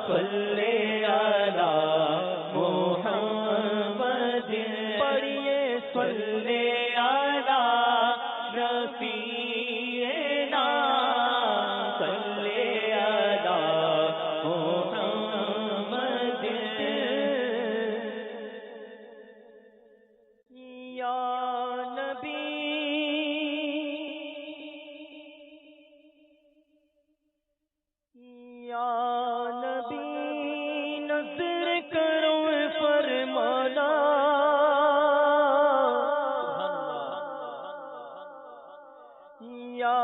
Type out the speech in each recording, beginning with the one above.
صلی علی محمد پڑھیے صلی علی رفیعنا صلی علی محمد یا نبی یا نبی نظر کرو فرمانا یا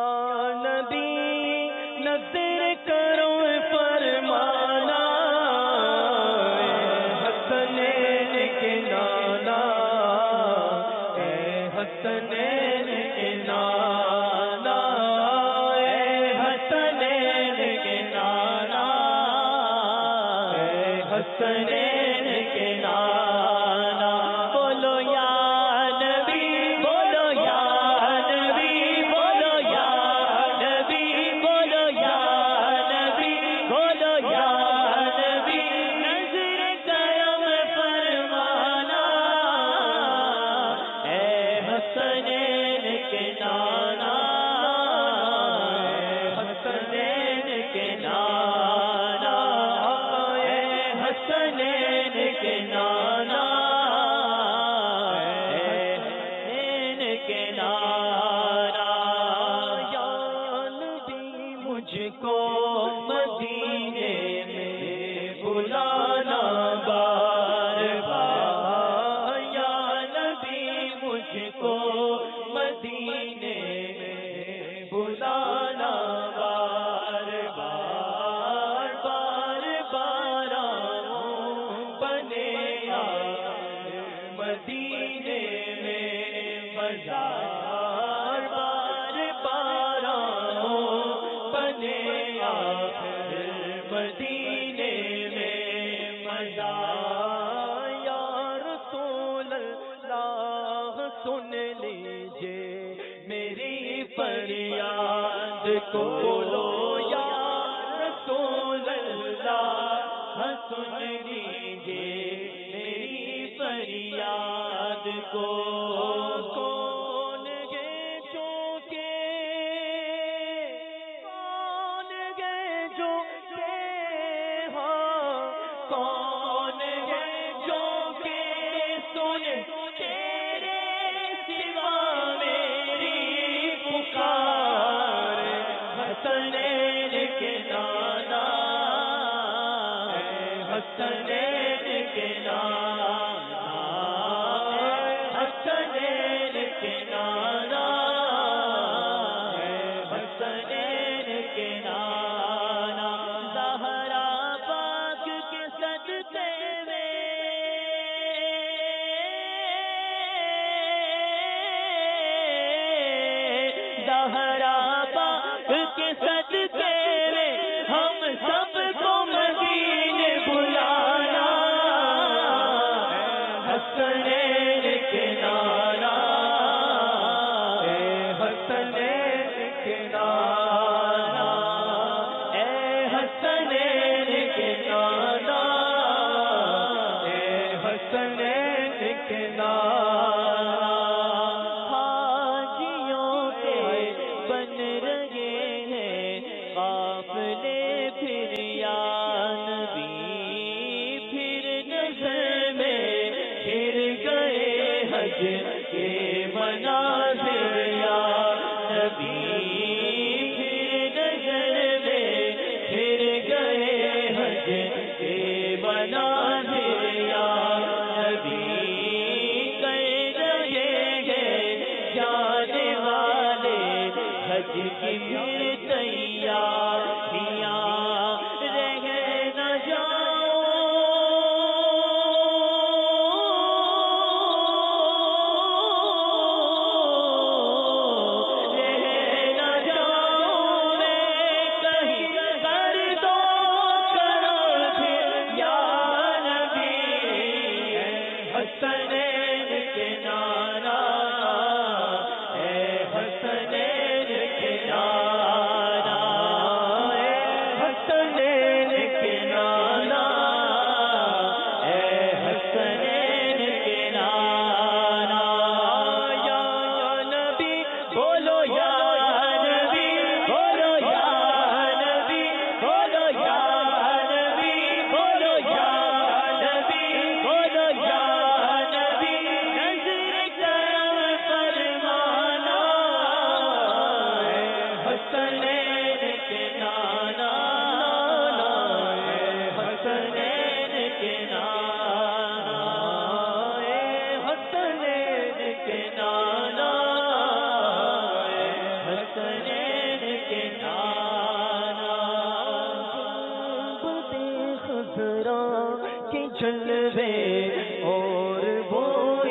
نبی نظر کرو فرمانا حسنین کے نانا اے حسنین کے نانا اے حسنین کے نانا اے حسنین کے نانا بولو یا نبی بولو یا نبی بولو یا نبی بولو یا نبی بولو یا نبی نظر کرم فرمانا اے حسنین کے نانا اے حسنین کے نانا اے حسنین کے نانا اے حسنین کے نانا یا نبی مجھ کو مدینے میں بلانا بار بار یا نبی مجھ کو مدینے میں بلانا بار بار بار بار آؤں بنے مدینے میں مزار بار بار آؤں بنے مدینے میں مزار یا رسول اللہ سن لیجیے میری فریاد کو بولو یا رسول اللہ سن لیجیے میری فریاد کو کون گے جو کہ کون گے جو کہ ہاں کون گے جو کہ سن تیرے سوا میری پکار حسنین کے نانا اے حسنین کے نانا حسنین کے نانا اے حسنین کے نانا زہرا پاک کے صدقے میں زہرا پاک کے صدقے میں ہم سب کو مدینے بلانا حسنین کے نانا اے حسنین کے نانا اے حسنین کے نانا اے حسنین کے نانا حاجیوں کے بن رہے ہیں قافلے پھر یا نبی پھر نظر میں پھر گئے حج کے مناظر یا نبی پھر نظر میں پھر گئے حج کے مناظر یا نبی کر رہے ہیں جانے والے حج کی پھر تیاریاں رہ خضرا کے جلوے اور وہ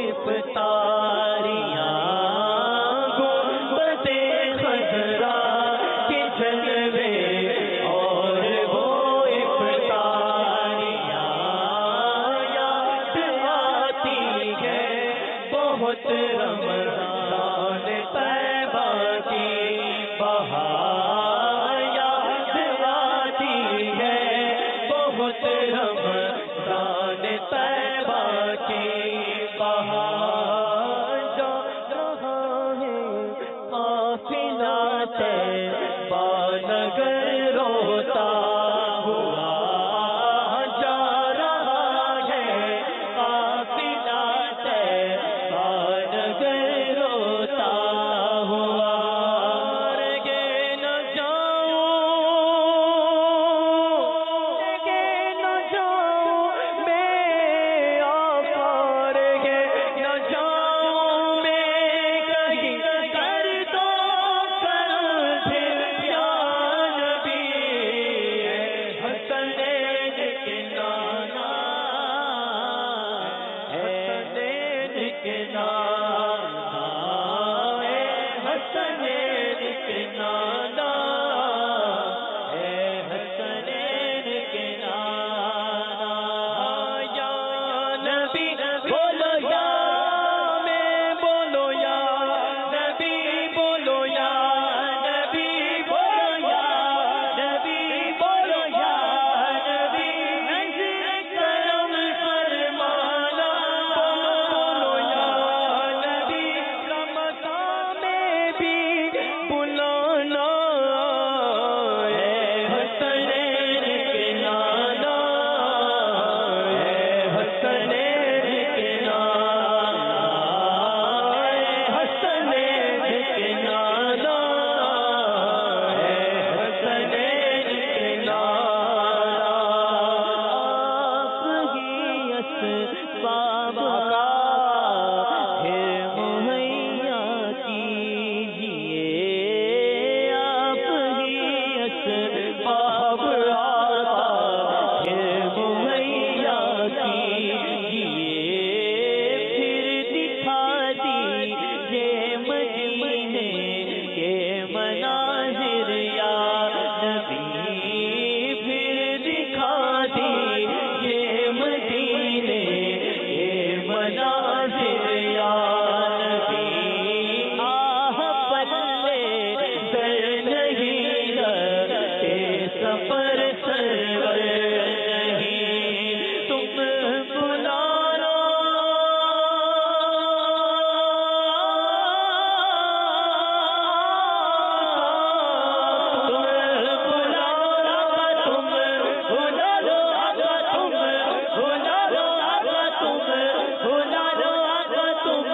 افطاریاں گنبد خضرا کے جلوے اور وہ افطاریاں یاد آتی ہے بہت رمضان طیبہ کی بہار یاد آتی ہے بہت رمضان طیبہ کی بہار جا رہا ہے قافلہ طیبہ نگر روتا ہوا جا رہا ہے قافلہ طیبہ نگر روتا ہوا رگے نہ جاؤں میں آقا رگے نہ جاؤں میں کہیں کر دو کرم پھر یا نبی حسنین کے نانا حسنین کے نانا حسنین کے نانا حسنین کے نانا یا نبی بولو یا میں بولو یا نبی بولو یا نبی بولو یا نبی بولو یا نبی نظر کرم فرمانا بولو یا نبی رمضان میں بھی بلانا حسنین کے نانا حسنین کے نانا حسنین کے نانا حسنین کے نانا آپ ہی اسباب کا پھر مہیا کیجیے آپ ہی اسباب کا پھر مہیا کیجیے پھر دکھا دیجیے مدینے کے مناظر یا نبی پھر دکھا دیجیے مدینے کے مناظر یا نبی آہ پلے در نہیں لگتے سفر سرور نہیں تم بلا لو تم بلا لو تم بلا لو تم بلا لو تم بلا لو تم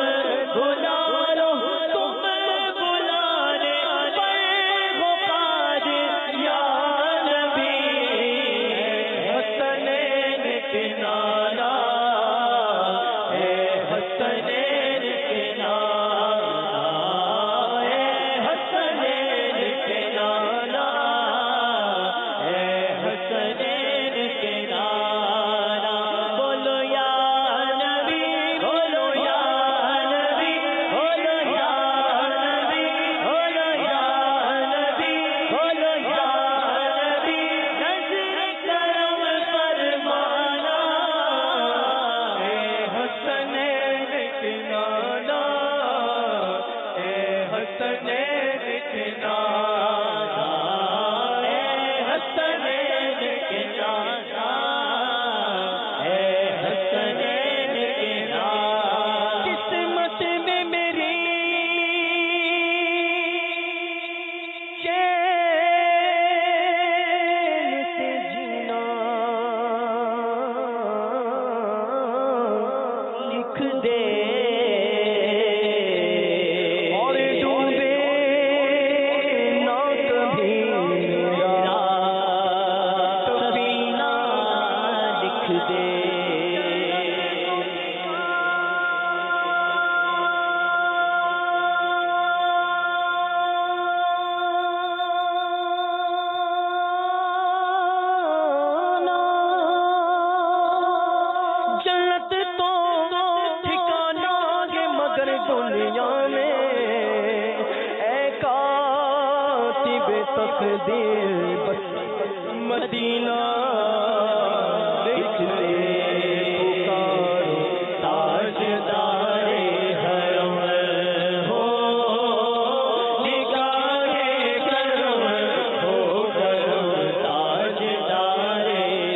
بلا لو تم بلانے پر ہو قادر یا نبی حسنین کے نانا حسنین کے نانا حسنین کے نانا حسنین کے نانا بولو یا نبی بولو یا نبی بولو یا نبی بولو یا نبی بولو یا نبی نظر کرم فرمانا حسنین کے نانا حسنین کے نانا حسنین کے دل بس مدینہ نکلے پکارو تاجدار حرم ہو نگاہ کرم ہو کرم تاجدار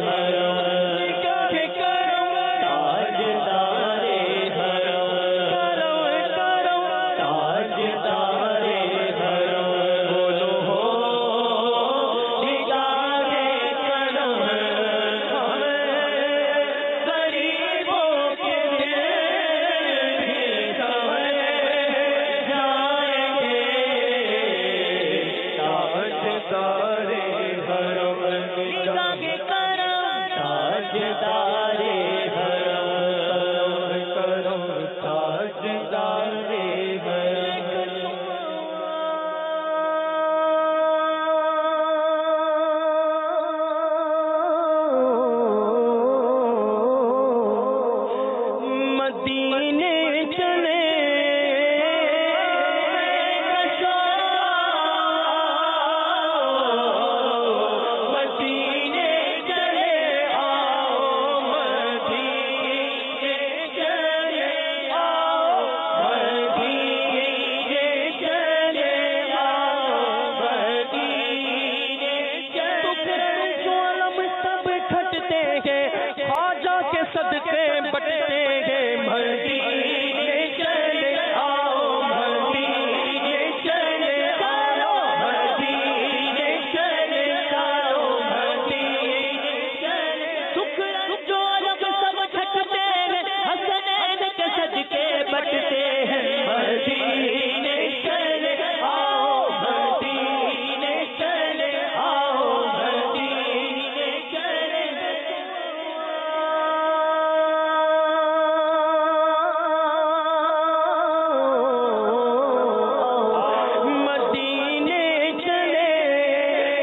حرم نگاہ کرم تاجدار حرم کرم کرم تاجدار حرم بولو ہو نگاہ کرم غریبوں کے دل بھی سنور جائیں گے تاجدار حرم نگاہ کرم تاجدار حرم کرم تاجدار مدینے چلے مدینے چلے آؤ مدینے چلے آؤ مدینے چلے آؤ مدینے چلے جو علم سب کھٹتے ہیں خواجہ کے صدقے بٹتے ہیں مدینے چلے آؤ مدینے چلے آؤ مدینے چلے آؤ مدینے چلے شکر جو علم سب کھٹتے ہیں حسنین کے صدقے بٹتے ہیں مدینے چلے آؤ مدینے چلے آؤ مدینے چلے مدینے چلے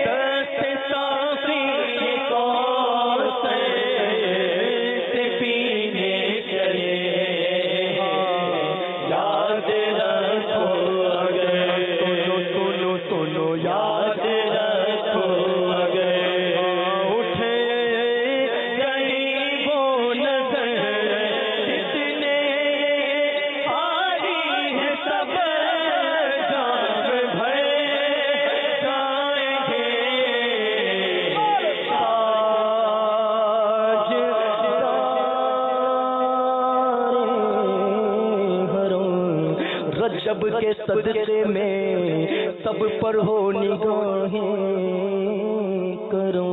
دست صافی کوثر سے پینے چلے یاد رکھو اگر سنو سنو یاد رکھو اگر اٹھے غریبوں نظر کتنے آئی ہے سب جان بھر جائیں گے رجب کے صدقے میں سب پر ہو نگاہیں کروں